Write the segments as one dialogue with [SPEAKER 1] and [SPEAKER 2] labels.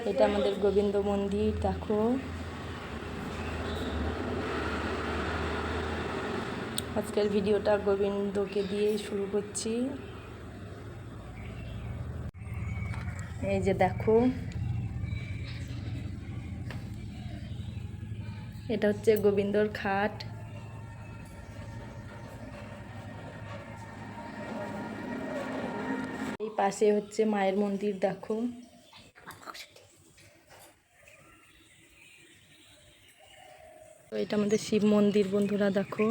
[SPEAKER 1] এটা আমাদের গোবিন্দ মন্দির। দেখো আজকের ভিডিওটা গোবিন্দকে দিয়ে শুরু করছি। এই যে দেখো, এটা হচ্ছে গোবিন্দর খাট। এই পাশে হচ্ছে মায়ের মন্দির। দেখো তো এটা আমাদের শিব মন্দির বন্ধুরা। দেখো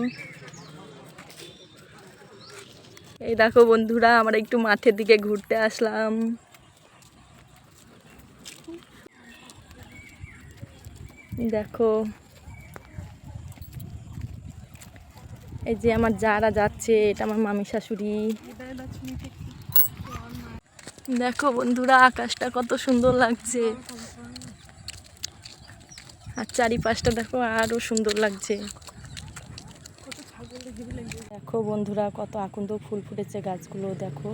[SPEAKER 1] এই দেখো বন্ধুরা, আমরা একটু মাঠের দিকে ঘুরতে আসলাম। দেখো এই যে আমার যারা যাচ্ছে, এটা আমার মামি শাশুড়ি। দেখো বন্ধুরা, আকাশটা কত সুন্দর লাগছে, আর চারিপাশটা দেখো আরো সুন্দর লাগছে। দেখো বন্ধুরা, কত আকন্দ ফুল ফুটেছে গাছগুলো। দেখো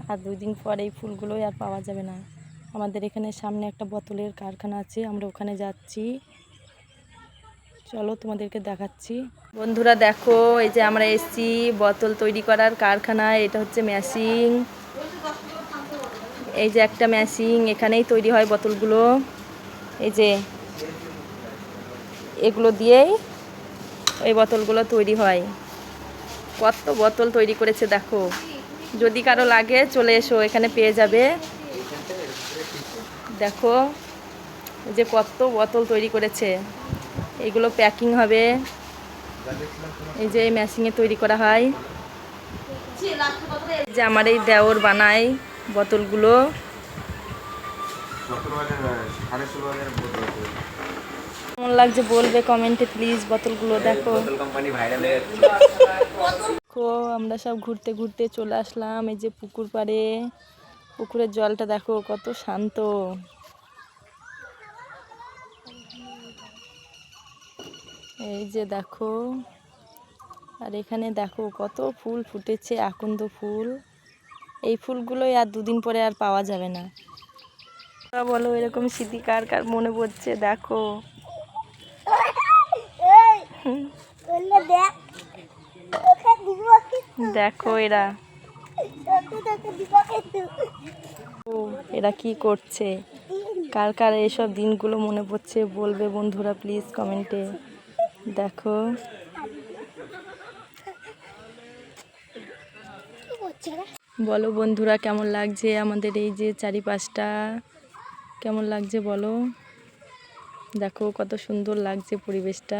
[SPEAKER 1] আর 2 দিন পরে এই ফুলগুলোই আর পাওয়া যাবে না। আমাদের এখানে সামনে একটা বোতলের কারখানা আছে, আমরা ওখানে যাচ্ছি। চলো তোমাদেরকে দেখাচ্ছি। বন্ধুরা দেখো, এই যে আমরা এসছি বোতল তৈরি করার কারখানায়। এটা হচ্ছে মেশিন। এই যে একটা মেশিন, এখানেই তৈরি হয় বোতলগুলো। এই যে এগুলো দিয়েই এই বোতলগুলো তৈরি হয়। কত বোতল তৈরি করেছে দেখো। যদি কারো লাগে চলে এসো, এখানে পেয়ে যাবে। দেখো যে কত বোতল তৈরি করেছে, এগুলো প্যাকিং হবে। এই যে মেশিনে তৈরি করা হয়। যে আমার এই দেওর বানায় বোতলগুলো। কেমন লাগছে বলবে কমেন্টে প্লিজ বোতলগুলো। দেখো আমরা সব ঘুরতে ঘুরতে চলে আসলাম এই যে পুকুর পাড়ে। পুকুরের জলটা দেখো কত শান্ত। এই যে দেখো, আর এখানে দেখো কত ফুল ফুটেছে, আকন্দ ফুল। এই ফুলগুলোই আর 2 দিন পরে আর পাওয়া যাবে না। বলো এরকম স্মৃতি কার কার মনে পড়ছে। দেখো দেখো এরা কি করছে, কার কার এইসব দিনগুলো মনে পড়ছে বলবে বন্ধুরা প্লিজ কমেন্টে। দেখো বলো বন্ধুরা কেমন লাগছে আমাদের এই যে চারিপাশটা, কেমন লাগছে বলো। দেখো কত সুন্দর লাগছে পরিবেশটা।